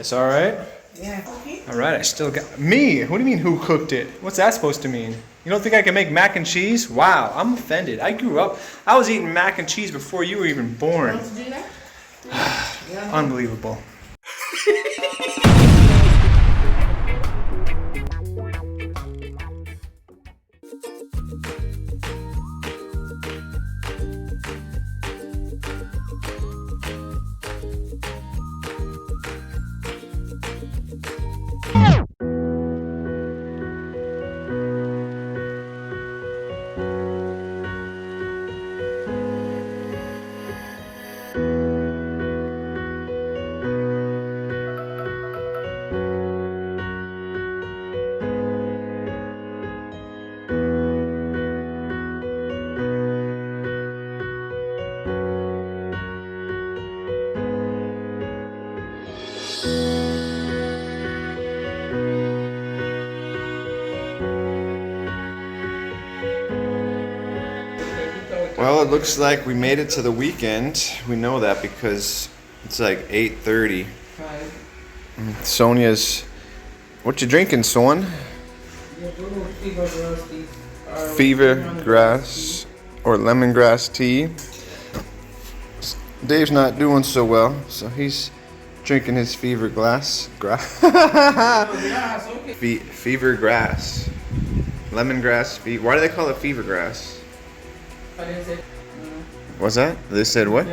It's all right? Yeah. Okay. All right, I still got... Me? What do you mean who cooked it? What's that supposed to mean? You don't think I can make mac and cheese? Wow, I'm offended. I grew up... I was eating mac and cheese before you were even born. Want to do that? Unbelievable. Well, it looks like we made it to the weekend. We know that because it's like 8:30. Sonia's... What you drinking, Son? Fever grass or lemongrass tea. Dave's not doing so well, so he's drinking his fever grass. Fever grass. Lemongrass. Why do they call it fever grass? What's that? They said what? I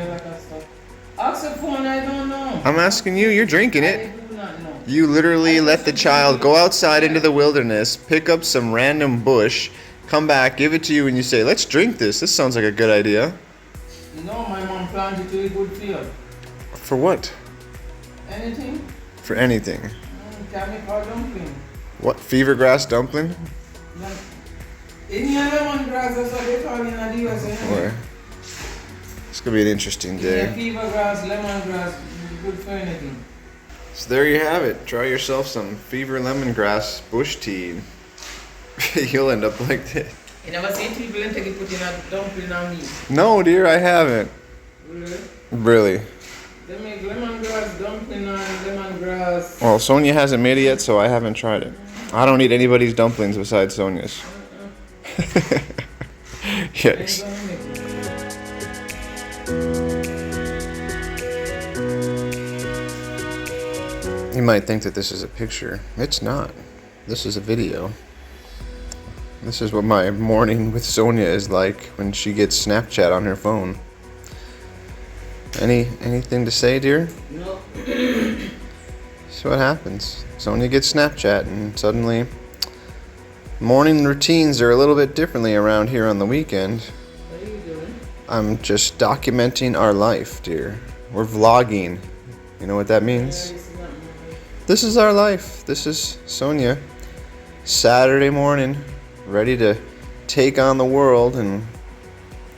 don't know. I'm asking you, you're drinking it. I do not know. You literally let the child go outside into the wilderness, pick up some random bush, come back, give it to you, and you say, let's drink this. This sounds like a good idea. No, my mom planted to a good field. For what? Anything? For anything. Chemical dumpling. What? Fever grass dumpling? In your lemongrass, that's what they call it in the US. Boy. It's going to be an interesting Yeah, day. fever grass, lemongrass, good for anything. So there you have it. Try yourself some fever lemongrass bush tea. You'll end up like this. You never seen people and take it put in a dumpling on meat? No, dear, I haven't. Really? Really. They make lemongrass dumpling on lemongrass. Well, Sonia hasn't made it yet, so I haven't tried it. I don't eat anybody's dumplings besides Sonia's. Yes. You might think that this is a picture. It's not. This is a video. This is what my morning with Sonia is like when she gets Snapchat on her phone. Anything to say, dear? No. So what happens? Sonia gets Snapchat and suddenly morning routines are a little bit differently around here on the weekend. What are you doing? I'm just documenting our life, dear. We're vlogging. You know what that means? This is our life. This is Sonia. Saturday morning, ready to take on the world, and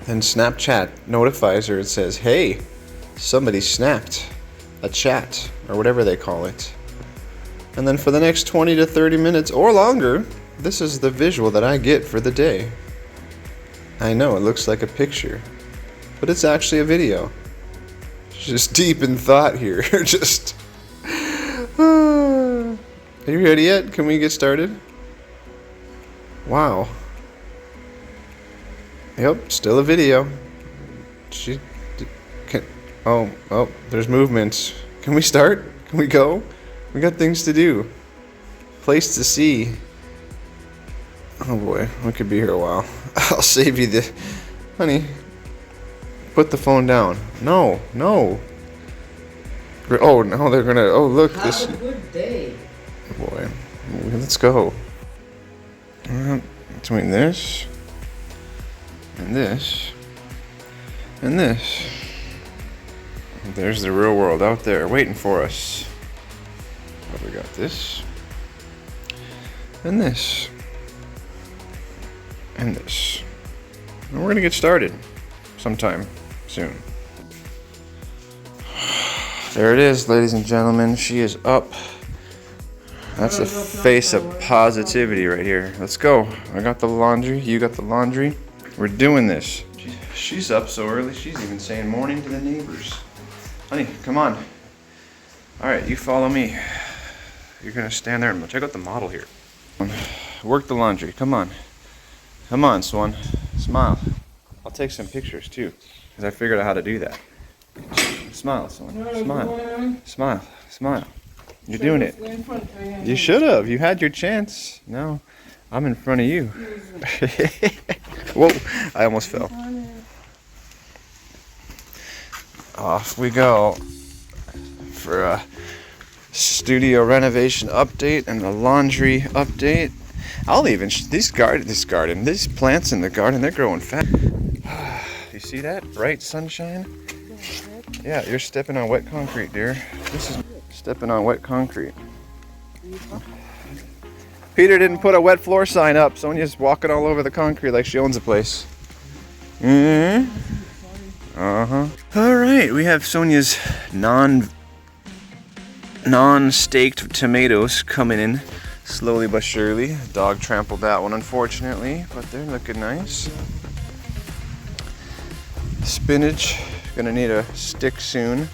Snapchat notifies her. It says, hey, somebody snapped a chat, or whatever they call it. And then for the next 20 to 30 minutes or longer, this is the visual that I get for the day. I know, it looks like a picture, but it's actually a video. Just deep in thought here. Just... Are you ready yet? Can we get started? Wow. Yep, still a video. Oh, there's movements. Can we start? Can we go? We got things to do. Place to see. Oh boy, we could be here a while. I'll save you the... Honey, put the phone down. No. Oh, no, they're gonna... Oh, look. Have a good day. Boy, let's go. Between this and this and this, there's the real world out there waiting for us. But we got this and this and this, and we're gonna get started sometime soon. There it is, ladies and gentlemen. She is up. That's a face of positivity right here. Let's go. I got the laundry. You got the laundry. We're doing this. She's up so early. She's even saying morning to the neighbors. Honey, come on. All right, you follow me. You're gonna stand there and check out the model here. Work the laundry. Come on. Come on, Swan. Smile. I'll take some pictures too, because I figured out how to do that. Smile, Swan. Smile. Smile. Smile. You're doing it. You should have. You had your chance. No, I'm in front of you. Whoa, I almost fell. Off we go for a studio renovation update and a laundry update. I'll even these plants in the garden, they're growing fast. You see that bright sunshine? Yeah, you're stepping on wet concrete, dear. This is stepping on wet concrete. Peter didn't put a wet floor sign up. Sonia's walking all over the concrete like she owns the place. Uh-huh. All right, we have Sonia's non-staked tomatoes coming in slowly but surely. Dog trampled that one, unfortunately, but they're looking nice. Spinach, gonna need a stick soon.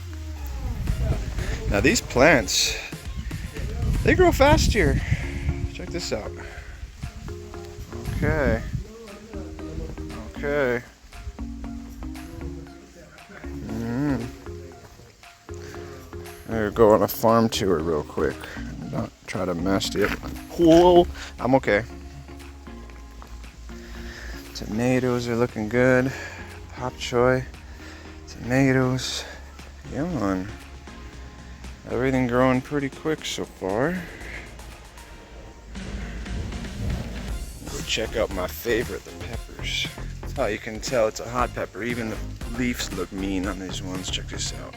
Now these plants, they grow fast here. Check this out. Okay. Okay. I'll go on a farm tour real quick. Not try to mess it up. Whoa, I'm okay. Tomatoes are looking good. Pop choy. Tomatoes. Come on. Everything growing pretty quick so far. Go check out my favorite, the peppers. Oh, you can tell it's a hot pepper. Even the leaves look mean on these ones. Check this out.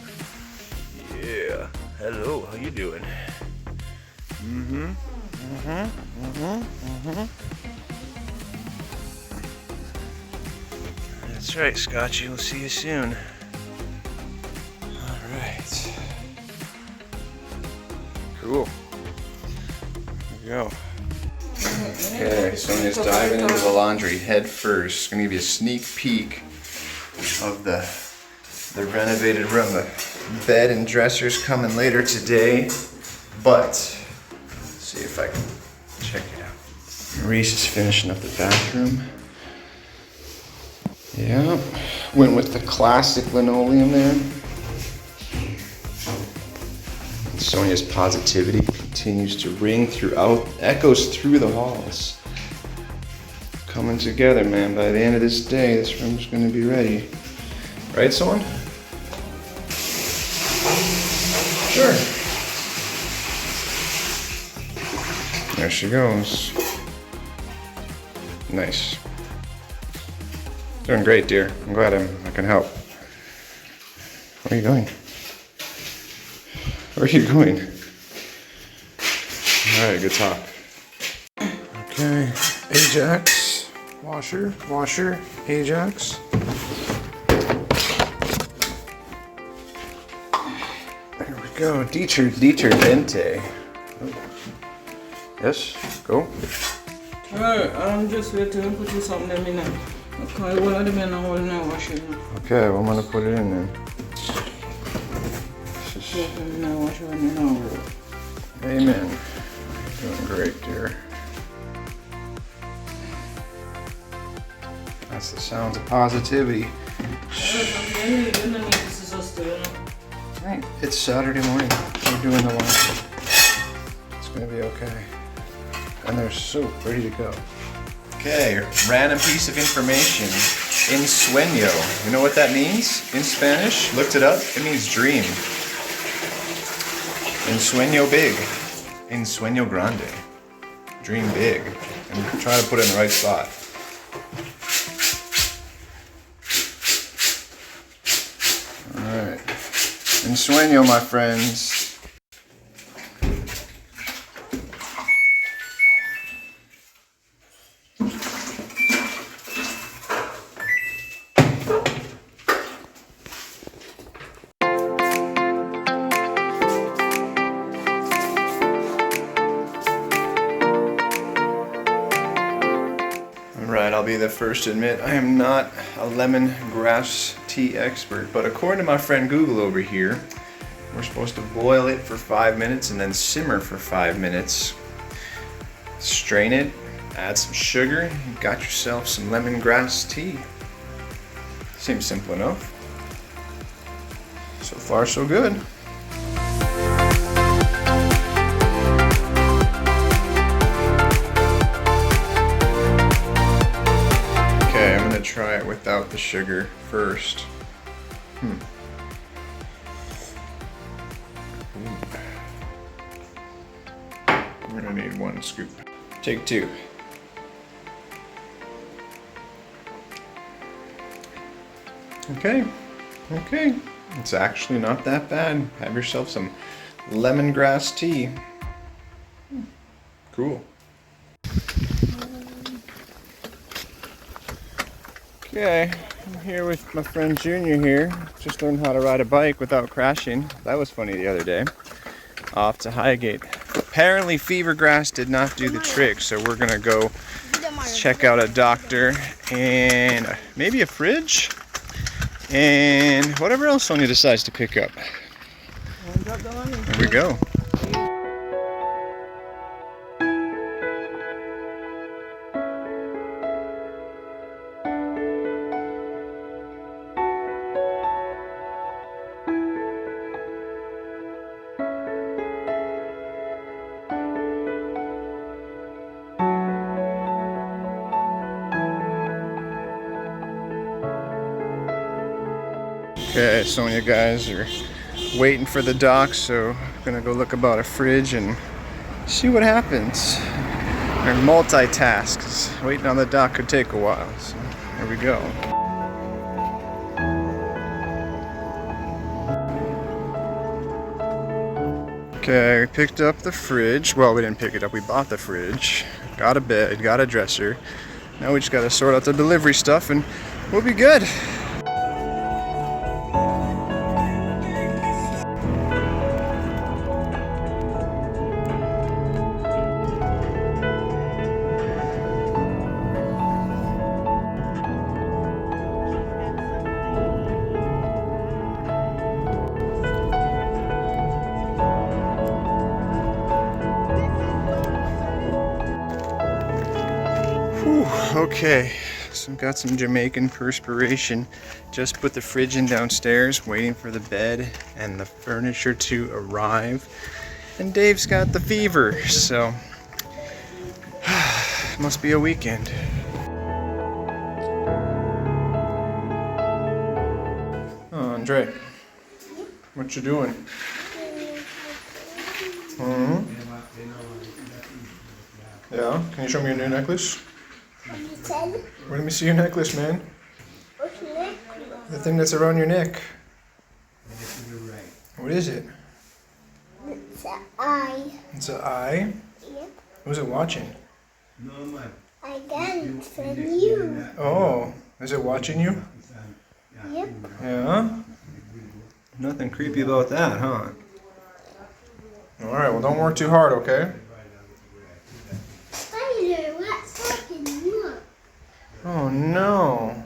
Yeah. Hello, how you doing? That's right, Scotchy. We'll see you soon. All right. Cool. Here we go. Okay, Sonia's diving into the laundry head first. Gonna give you a sneak peek of the renovated room. The bed and dressers coming later today, but let's see if I can check it out. Reese is finishing up the bathroom. Yeah, went with the classic linoleum there. Sonia's positivity continues to ring throughout, echoes through the halls. Coming together, man. By the end of this day, this room's gonna be ready. Right, Son? Sure. There she goes. Nice. Doing great, dear. I'm glad I can help. Where are you going? Where are you going? Alright, good talk. Okay, Ajax. Washer, Ajax. There we go. Detergente. Yes, go. Alright, I'm just waiting to put something in there. Okay, one of them in the washing. Okay, well, I'm gonna put it in then. Amen. Doing great, dear. That's the sounds of positivity. Right. It's Saturday morning. We're doing the laundry. It's gonna be okay. And they're soap ready to go. Okay, random piece of information. En sueño. You know what that means in Spanish? Looked it up. It means dream. En sueño big. En sueño grande. Dream big. And try to put it in the right spot. Alright. En sueño, my friends. Right, I'll be the first to admit I am not a lemongrass tea expert, but according to my friend Google over here, We're supposed to boil it for 5 minutes and then simmer for 5 minutes. Strain it, add some sugar, you got yourself some lemongrass tea. Seems simple enough. So far, so good. Okay, I'm gonna try it without the sugar first. We're gonna need 1 scoop. Take 2. Okay. It's actually not that bad. Have yourself some lemongrass tea. Cool. Okay, I'm here with my friend Junior here. Just learned how to ride a bike without crashing. That was funny the other day. Off to Highgate. Apparently fever grass did not do the trick, so we're gonna go check out a doctor and maybe a fridge and whatever else Sonia decides to pick up. Here we go. Okay, Sonia guys are waiting for the dock, so I'm gonna go look about a fridge and see what happens. Or multitask, 'cause waiting on the dock could take a while, so here we go. Okay, we picked up the fridge. Well, we didn't pick it up, we bought the fridge. Got a bed, got a dresser. Now we just gotta sort out the delivery stuff and we'll be good. Whew, okay, so got some Jamaican perspiration. Just put the fridge in downstairs, waiting for the bed and the furniture to arrive. And Dave's got the fever, so must be a weekend. Oh, Andre, what you doing? Yeah, can you show me your new necklace? Let me see your necklace, man. Which necklace? The thing that's around your neck. What is it? It's an eye. It's an eye? Yep. Who's it watching? I got it from you. Oh, is it watching you? Yep. Yeah? Nothing creepy about that, huh? Alright, well don't work too hard, okay? Spider, what's happening? Look. Oh no.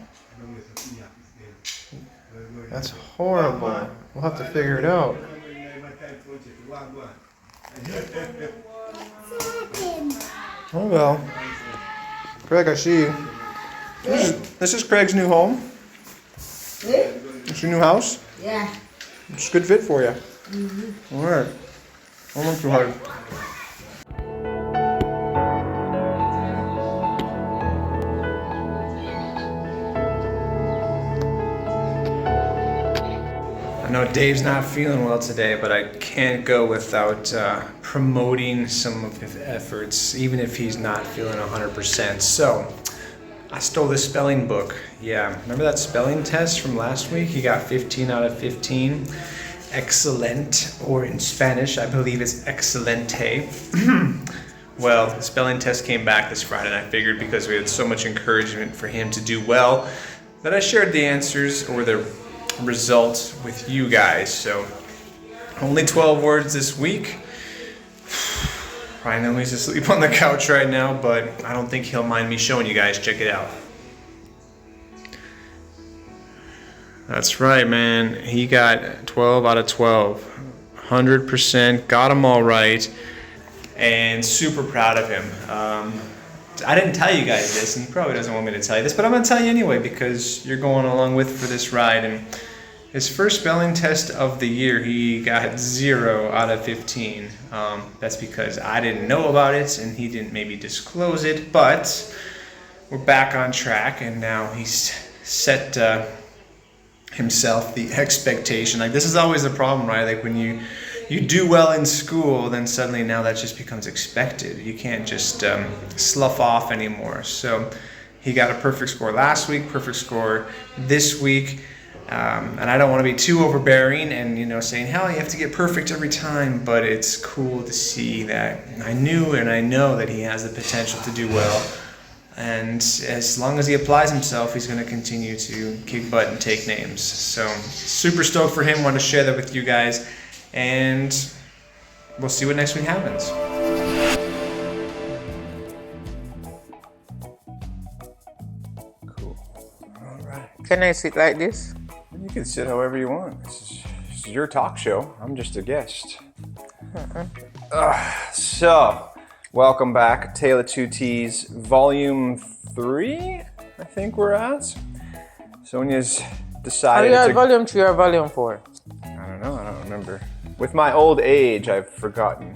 That's horrible. We'll have to figure it out. What's happened? Oh well. Craig, I see you. This is Craig's new home. It's your new house? Yeah. It's a good fit for you. Alright. Don't work too hard. I know Dave's not feeling well today, but I can't go without promoting some of his efforts, even if he's not feeling 100%. So, I stole this spelling book. Yeah, remember that spelling test from last week? He got 15 out of 15. Excellent, or in Spanish, I believe it's excelente. Well, the spelling test came back this Friday, and I figured because we had so much encouragement for him to do well, that I shared the answers or the results with you guys. So, only 12 words this week. I know he's asleep on the couch right now, but I don't think he'll mind me showing you guys. Check it out. That's right, man. He got 12 out of 12. 100%, got them all right, and super proud of him. I didn't tell you guys this, and he probably doesn't want me to tell you this, but I'm going to tell you anyway because you're going along for this ride. And his first spelling test of the year, he got 0 out of 15. That's because I didn't know about it, and he didn't maybe disclose it, but we're back on track, and now he's set himself the expectation. Like, this is always the problem, right? Like, when you do well in school, then suddenly now that just becomes expected. You can't just slough off anymore. So he got a perfect score last week, perfect score this week. And I don't want to be too overbearing and, saying, hell, you have to get perfect every time. But it's cool to see that I knew and I know that he has the potential to do well. And as long as he applies himself, he's going to continue to kick butt and take names. So super stoked for him. Want to share that with you guys. And we'll see what next week happens. Cool. All right. Can I sit like this? You can sit however you want. This is your talk show. I'm just a guest. So, welcome back. Tale of Two T's, Volume 3, I think we're at. Sonia's decided Are you at Volume 3 or Volume 4? I don't know. I don't remember. With my old age, I've forgotten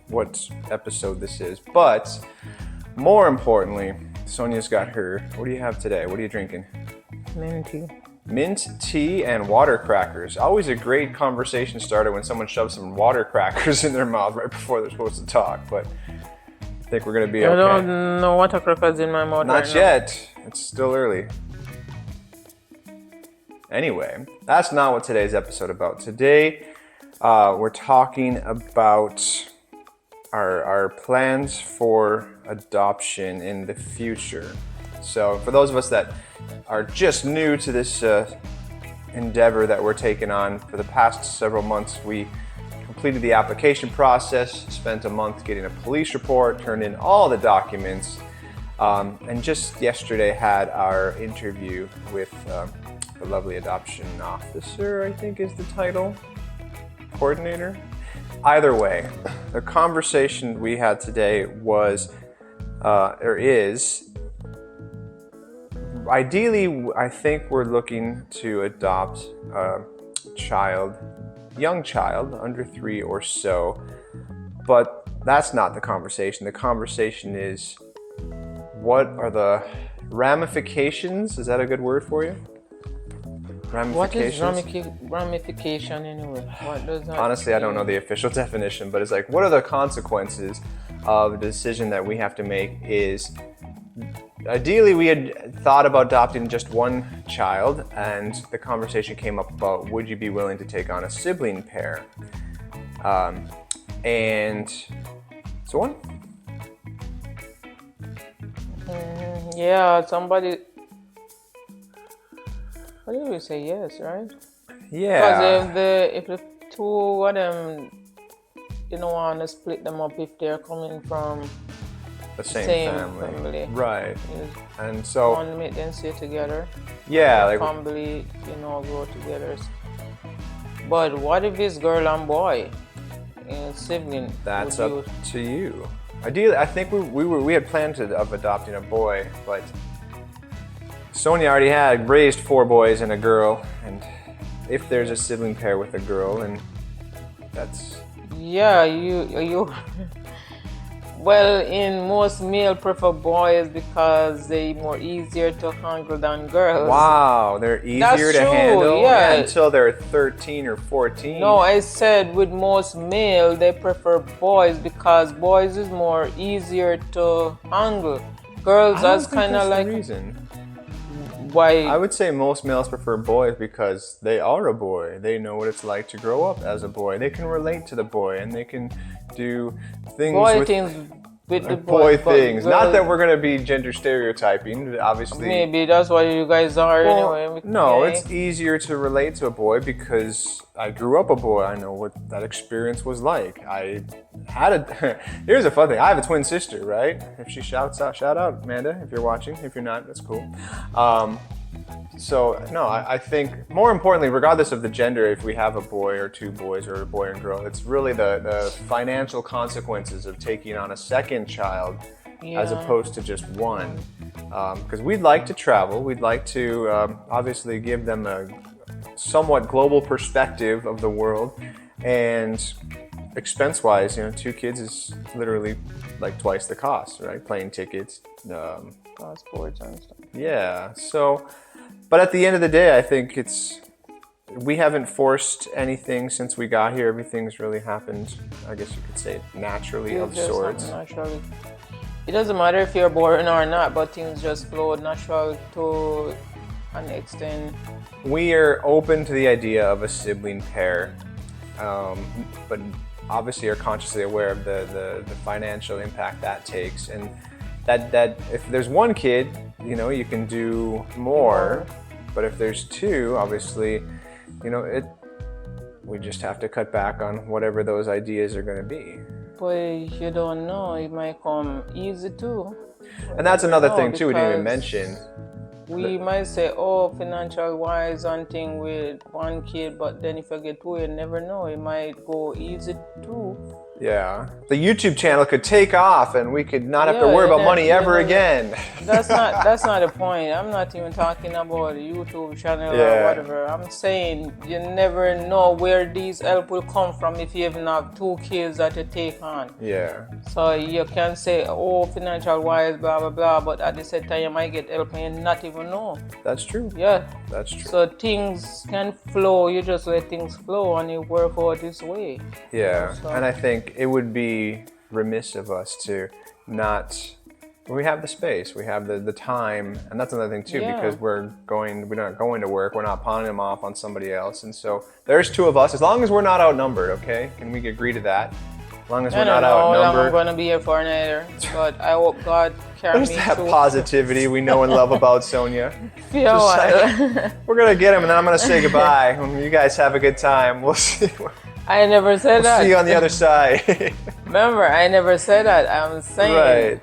what episode this is. But more importantly, Sonia's got her. What do you have today? What are you drinking? Mint tea. Mint tea and water crackers. Always a great conversation starter when someone shoves some water crackers in their mouth right before they're supposed to talk. But I think we're going to be okay. I don't know water crackers in my mouth. Not yet. It's still early. Anyway, that's not what today's episode about. Today, we're talking about our plans for adoption in the future. So for those of us that are just new to this endeavor that we're taking on, for the past several months, we completed the application process, spent a month getting a police report, turned in all the documents, and just yesterday had our interview with the lovely adoption officer, I think is the title, coordinator. Either way, the conversation we had today was, ideally, I think we're looking to adopt a young child, under 3 or so, but that's not the conversation. The conversation is, what are the ramifications? Is that a good word for you? What is ramification anyway? What does that Honestly, I don't know the official definition, but it's like, what are the consequences of the decision that we have to make? Is ideally we had thought about adopting just one child, and the conversation came up about, would you be willing to take on a sibling pair? And so on. Yeah, somebody. What do we say? Yes, right? Yeah. Because if the two of them, you don't want to split them up if they're coming from the same family. Right. And so want to make them stay together. Yeah, like family, grow together. But what if it's girl and boy, sibling? That's up to you. Ideally, I think we had planned of adopting a boy, but Sonia already had raised 4 boys and a girl, and if there's a sibling pair with a girl, and that's... Yeah, you well, in most male prefer boys because they're more easier to handle than girls. Wow, they're easier to handle? Yeah. Until they're 13 or 14. No, I said with most male, they prefer boys because boys is more easier to handle. Girls, that's kind of like... the reason. Why? I would say most males prefer boys because they are a boy. They know what it's like to grow up as a boy. They can relate to the boy, and they can do things with the boy things. Not that we're going to be gender stereotyping, obviously. Maybe that's why you guys are anyway. No, it's easier to relate to a boy because I grew up a boy. I know what that experience was like. I had here's a fun thing. I have a twin sister, right? If she shouts out, shout out, Amanda, if you're watching. If you're not, that's cool. So no, I think more importantly, regardless of the gender, if we have a boy or two boys or a boy and girl, it's really the financial consequences of taking on a second child as opposed to just one. Because we'd like to travel, we'd like to obviously give them a somewhat global perspective of the world, and expense-wise, 2 kids is literally like twice the cost, right? Plane tickets, Passports and stuff. yeah. So, but at the end of the day, I think we haven't forced anything since we got here. Everything's really happened, I guess you could say, naturally of sorts. Naturally. It doesn't matter if you're born or not, but things just flow natural to an extent. We are open to the idea of a sibling pair, but obviously are consciously aware of the financial impact that takes, and that if there's one kid, you can do more, but if there's 2, obviously, we just have to cut back on whatever those ideas are going to be. But you don't know, it might come easy too. And that's another thing too we didn't even mention. We might say, oh, financial wise and thing with one kid, but then if you get 2, you never know, it might go easy too. Yeah, the YouTube channel could take off and we could not have to worry about money ever again. That's not the point. I'm not even talking about a YouTube channel or whatever. I'm saying you never know where these help will come from if you even have 2 kids that you take on. Yeah. So you can say, oh, financial wise, blah, blah, blah, but at the same time you might get help and you not even know. That's true. Yeah. That's true. So things can flow. You just let things flow and you work out this way. Yeah, so. And I think it would be remiss of us to not. We have the space, we have the time, and that's another thing too, because we're not going to work, we're not pawning them off on somebody else, and so there's 2 of us. As long as we're not outnumbered, okay? Can we agree to that? As long as we're not outnumbered. I don't know how long I'm going to be here for either, but I hope God carry me through. There's that positivity we know and love about Sonia. Yeah, we're going to get him, and then I'm going to say goodbye. You guys have a good time. We'll see. I never said that. See you on the other side. Remember, I never said that. I'm saying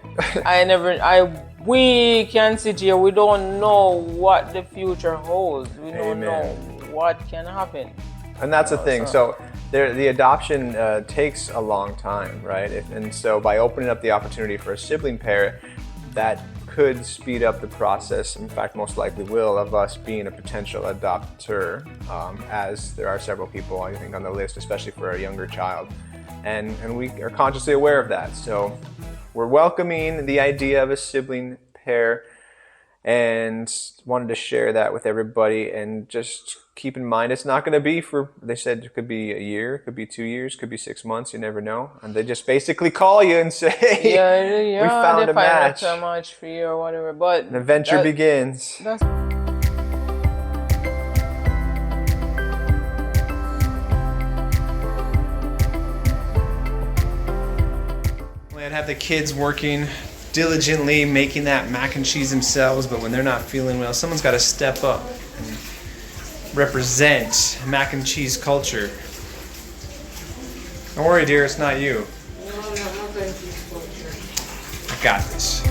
we can sit here. We don't know what the future holds. We don't know what can happen. And that's the thing. So the adoption takes a long time, right? And so by opening up the opportunity for a sibling pair, that could speed up the process, in fact most likely will, of us being a potential adopter, as there are several people I think on the list, especially for a younger child, and we are consciously aware of that. So we're welcoming the idea of a sibling pair and wanted to share that with everybody, and just keep in mind it's not going to be they said it could be a year, it could be 2 years, could be 6 months, you never know, and they just basically call you and say, we found a match. So much for you or whatever, but an adventure begins. I'd have the kids working diligently making that mac and cheese themselves, but when they're not feeling well, someone's got to step up and represent mac and cheese culture. Don't worry, dear, it's not you. No, not mac and cheese culture. I got this.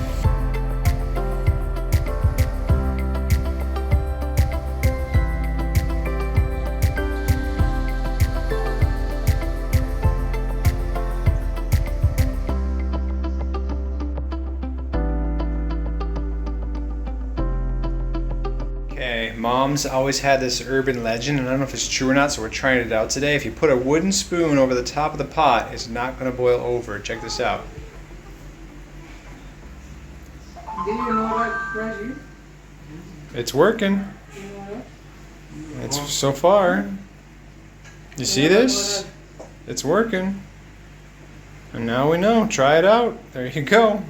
Mom's always had this urban legend, and I don't know if it's true or not, so we're trying it out today. If you put a wooden spoon over the top of the pot, it's not going to boil over. Check this out. Did you know that, Reggie? It's working. It's so far. You see this? It's working. And now we know. Try it out. There you go.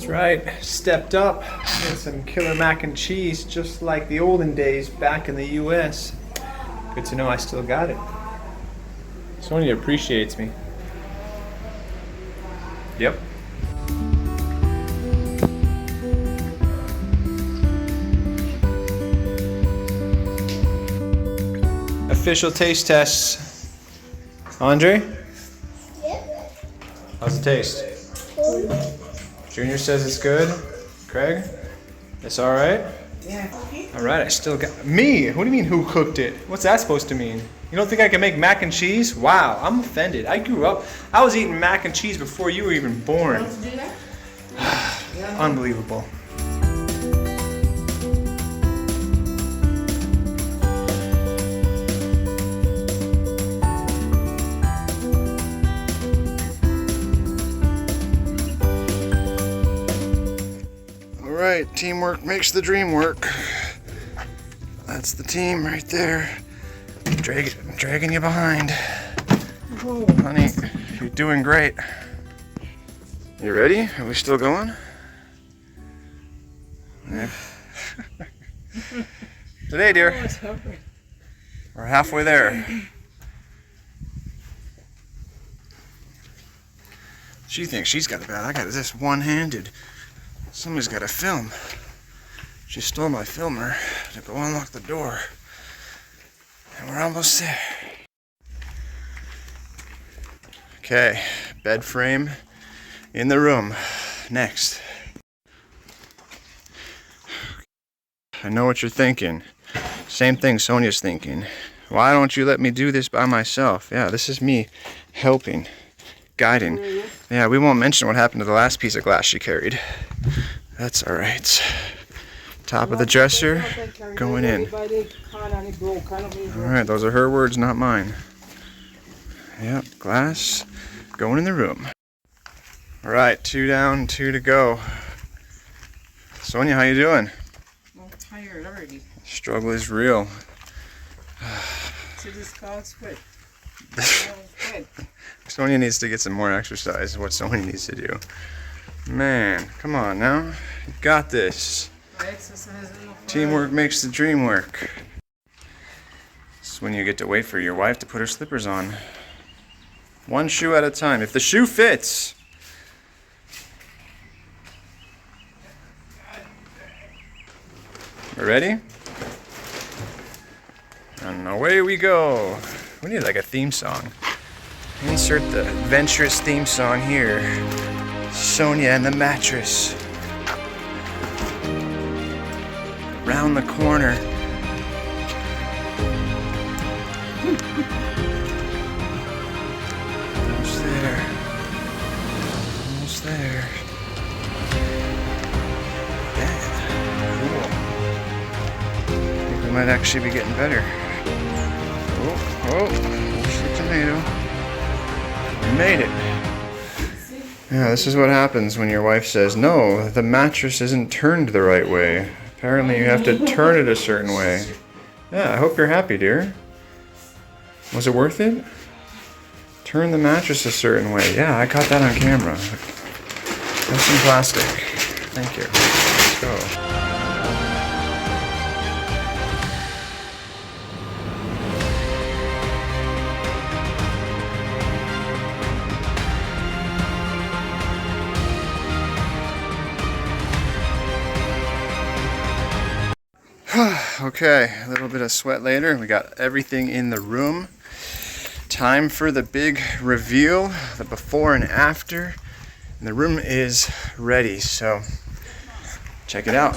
Right, stepped up with some killer mac and cheese, just like the olden days back in the US. Good to know I still got it. Sonia appreciates me. Yep. Official taste tests. Andre? Yep. How's it taste? Junior says it's good. Craig, it's all right. Yeah. All right, I still got me. What do you mean? Who cooked it? What's that supposed to mean? You don't think I can make mac and cheese? Wow, I'm offended. I grew up. I was eating mac and cheese before you were even born. Unbelievable. All right, teamwork makes the dream work. That's the team right there. Dragging you behind. Honey, you're doing great. You ready? Are we still going? Yeah. Today, dear. We're halfway there. She thinks she's got it bad. I got this one-handed. Somebody's got to film. She stole my filmer to go unlock the door. And we're almost there. Okay, bed frame in the room. Next. I know what you're thinking. Same thing Sonia's thinking. Why don't you let me do this by myself? Yeah, this is me helping, guiding. Yeah, we won't mention what happened to the last piece of glass she carried. That's all right. Top of the dresser, going in. All right, those are her words, not mine. Yep, glass, going in the room. All right, 2 down, 2 to go. Sonia, how you doing? I'm tired already. Struggle is real. So this calls quit. Sonia needs to get some more exercise, is what Sonia needs to do. Man, come on now. You got this. Teamwork makes the dream work. This is when you get to wait for your wife to put her slippers on. One shoe at a time. If the shoe fits. You ready? And away we go. We need like a theme song. Insert the adventurous theme song here. Sonia and the mattress. Round the corner. Almost there. Almost there. Yeah. Cool. I think we might actually be getting better. Oh, the tomato. We made it. Yeah, this is what happens when your wife says, no, the mattress isn't turned the right way. Apparently you have to turn it a certain way. Yeah, I hope you're happy, dear. Was it worth it? Turn the mattress a certain way. Yeah, I caught that on camera. That's some plastic. Thank you. Let's go. Okay, a little bit of sweat later. We got everything in the room. Time for the big reveal, the before and after. And the room is ready, so check it out.